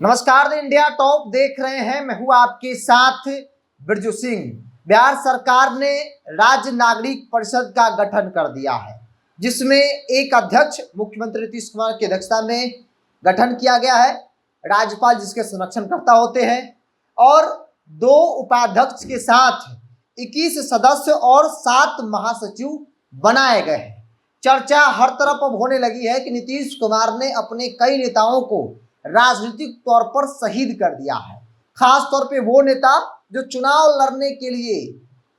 नमस्कार, the India top देख रहे हैं। मैं हूं आपके साथ बिरजू सिंह। बिहार सरकार ने राज्य नागरिक परिषद का गठन कर दिया है, जिसमें एक अध्यक्ष मुख्यमंत्री नीतीश कुमार की अध्यक्षता में गठन किया गया है, राज्यपाल जिसके संरक्षणकर्ता होते हैं, और 2 उपाध्यक्ष के साथ 21 सदस्य और 7 महासचिव बनाए गए हैं। चर्चा हर तरफ अब होने लगी है कि नीतीश कुमार ने अपने कई नेताओं को राजनीतिक तौर पर शहीद कर दिया है। खास तौर पे वो नेता जो चुनाव लड़ने के लिए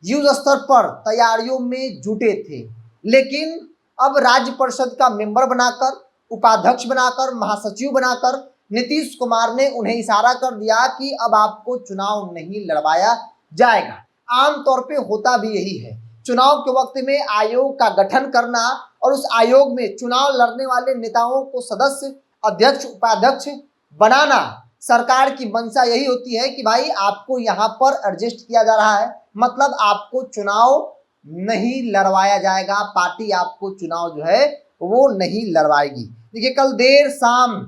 युद्ध स्तर पर तैयारियों में जुटे थे, लेकिन अब राज्य परिषद का मेंबर बनाकर, उपाध्यक्ष बनाकर, महासचिव बनाकर नीतीश कुमार ने उन्हें इशारा कर दिया कि अब आपको चुनाव नहीं लड़वाया जाएगा। आमतौर पे होता भी यही है, चुनाव के वक्त में आयोग का गठन करना और उस आयोग में चुनाव लड़ने वाले नेताओं को सदस्य, अध्यक्ष, उपाध्यक्ष बनाना। सरकार की मंशा यही होती है कि भाई आपको यहाँ पर एडजस्ट किया जा रहा है, मतलब आपको चुनाव नहीं लड़वाया जाएगा, पार्टी आपको चुनाव जो है वो नहीं लड़वाएगी। देखिए, कल देर शाम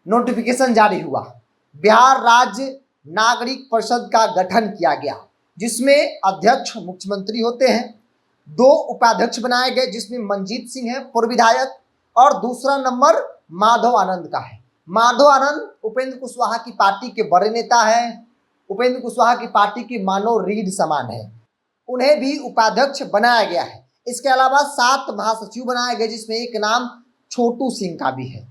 नोटिफिकेशन जारी हुआ, बिहार राज्य नागरिक परिषद का गठन किया गया, जिसमें अध्यक्ष मुख्यमंत्री होते हैं, 2 उपाध्यक्ष बनाए गए, जिसमें मंजीत सिंह है पूर्व विधायक, और दूसरा नंबर माधव आनंद का है। माधव आनंद उपेंद्र कुशवाहा की पार्टी के बड़े नेता हैं, उपेंद्र कुशवाहा की पार्टी की मानो रीढ़ समान है, उन्हें भी उपाध्यक्ष बनाया गया है। इसके अलावा 7 महासचिव बनाए गए, जिसमें एक नाम छोटू सिंह का भी है।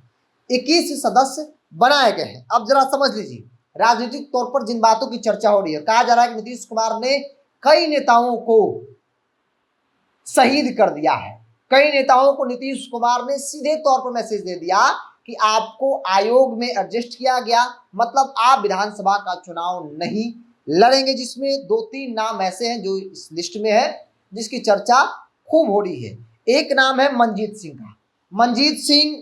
21 सदस्य बनाए गए हैं। अब जरा समझ लीजिए, राजनीतिक तौर पर जिन बातों की चर्चा हो रही है, कहा जा रहा है कि नीतीश कुमार ने कई नेताओं को शहीद कर दिया है। कई नेताओं को नीतीश कुमार ने सीधे तौर पर मैसेज दे दिया कि आपको आयोग में एडजस्ट किया गया, मतलब आप विधानसभा का चुनाव नहीं लड़ेंगे, जिसमें 2-3 नाम ऐसे हैं जो इस लिस्ट में है, जिसकी चर्चा खूब हो रही है। एक नाम है मंजीत सिंह का। मंजीत सिंह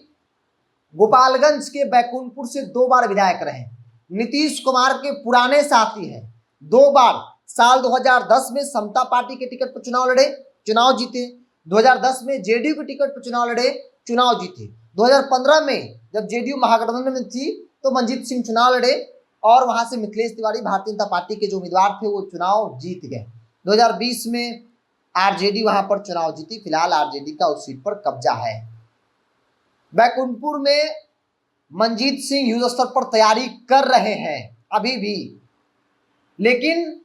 गोपालगंज के बैकुंठपुर से 2 बार विधायक रहे, नीतीश कुमार के पुराने साथी हैं। 2 बार साल 2010 में समता पार्टी के टिकट पर चुनाव लड़े, चुनाव जीते। 2010 में जेडीयू के टिकट पर चुनाव लड़े, चुनाव जीते। 2015 में जब जेडीयू महागठबंधन में थी तो मंजीत सिंह चुनाव लड़े और वहां से मिथिलेश तिवारी भारतीय जनता पार्टी के जो उम्मीदवार थे वो चुनाव जीत गए। 2020 में आरजेडी वहां पर चुनाव जीती। फिलहाल आरजेडी का उस सीट पर कब्जा है। बैकुंठपुर में मंजीत सिंह युद्ध स्तर पर तैयारी कर रहे हैं अभी भी, लेकिन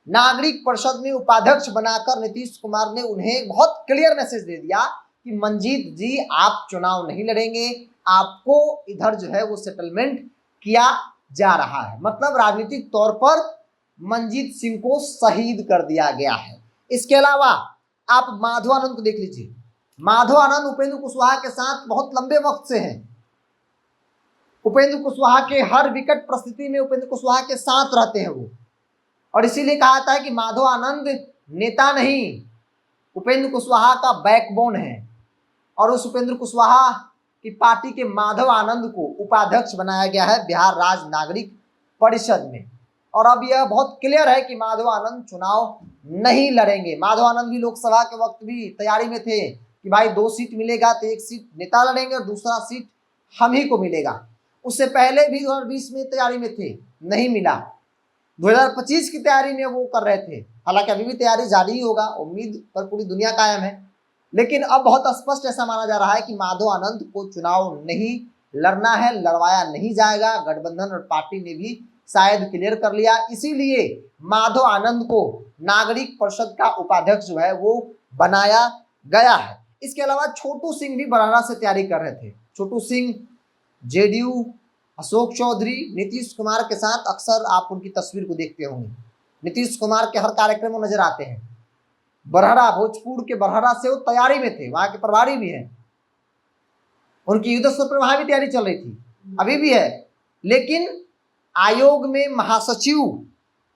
नागरिक परिषद में उपाध्यक्ष बनाकर नीतीश कुमार ने उन्हें बहुत क्लियर मैसेज दे दिया कि मंजीत जी आप चुनाव नहीं लड़ेंगे, आपको इधर जो है वो सेटलमेंट किया जा रहा है। मतलब राजनीतिक तौर पर मंजीत सिंह को शहीद कर दिया गया है। इसके अलावा आप माधव आनंद को देख लीजिए। माधव आनंद उपेंद्र कुशवाहा के साथ बहुत लंबे वक्त से हैं। उपेंद्र कुशवाहा के हर विकट परिस्थिति में उपेंद्र कुशवाहा के साथ रहते हैं वो, और इसीलिए कहा जाता है कि माधव आनंद नेता नहीं, उपेंद्र कुशवाहा का बैकबोन है। और उस उपेंद्र कुशवाहा की पार्टी के माधव आनंद को उपाध्यक्ष बनाया गया है बिहार राज्य नागरिक परिषद में। और अब यह बहुत क्लियर है कि माधव आनंद चुनाव नहीं लड़ेंगे। माधव आनंद भी लोकसभा के वक्त भी तैयारी में थे कि भाई 2 सीट मिलेगा तो 1 सीट नेता लड़ेंगे और दूसरा सीट हम ही को मिलेगा। उससे पहले भी 2020 में तैयारी में थे, नहीं मिला। 2025 की तैयारी में वो कर रहे थे, हालांकि अभी भी तैयारी जारी ही होगा, उम्मीद पर पूरी दुनिया कायम है। लेकिन अब बहुत स्पष्ट ऐसा माना जा रहा है कि माधव आनंद को चुनाव नहीं लड़ना है, लड़वाया नहीं जाएगा। गठबंधन और पार्टी ने भी शायद क्लियर कर लिया, इसीलिए माधव आनंद को नागरिक परिषद का उपाध्यक्ष जो है वो बनाया गया है। इसके अलावा छोटू सिंह भी बराना से तैयारी कर रहे थे। छोटू सिंह जेडीयू, अशोक चौधरी, नीतीश कुमार के साथ अक्सर आप उनकी तस्वीर को देखते होंगे। नीतीश कुमार के हर कार्यक्रम में नजर आते हैं। बरहरा, भोजपुर के बरहरा से वो तैयारी में थे, वहां के प्रभारी भी हैं। उनकी युद्ध स्तर पर वहां भी तैयारी चल रही थी, अभी भी है। लेकिन आयोग में महासचिव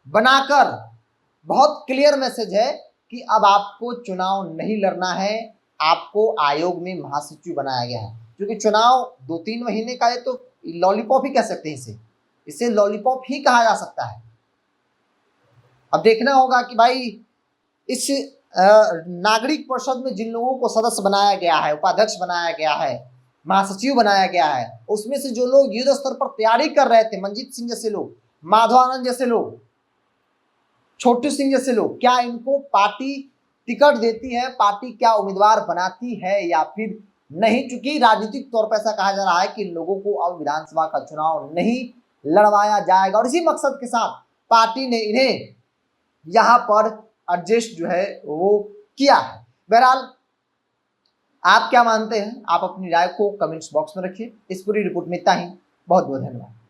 बनाकर बहुत क्लियर मैसेज है कि अब आपको चुनाव नहीं लड़ना है, आपको आयोग में महासचिव बनाया गया है। क्योंकि चुनाव 2-3 महीने का है, तो लॉलीपॉप ही कह सकते हैं इसे लॉलीपॉप ही कहा जा सकता है। अब देखना होगा कि भाई इस नागरिक परिषद में जिन लोगों को सदस्य बनाया गया है, उपाध्यक्ष बनाया गया है, महासचिव बनाया गया है, उसमें से जो लोग युद्ध स्तर पर तैयारी कर रहे थे, मंजीत सिंह जैसे लोग, माधवानंद जैसे लोग, छोटू सिंह जैसे लोग, क्या इनको पार्टी टिकट देती है, पार्टी क्या उम्मीदवार बनाती है या फिर नहीं? चूंकि राजनीतिक तौर पर ऐसा कहा जा रहा है कि लोगों को अब विधानसभा का चुनाव नहीं लड़वाया जाएगा और इसी मकसद के साथ पार्टी ने इन्हें यहां पर एडजस्ट जो है वो किया है। बहरहाल आप क्या मानते हैं? आप अपनी राय को कमेंट्स बॉक्स में रखिए। इस पूरी रिपोर्ट में इतना ही। बहुत बहुत धन्यवाद।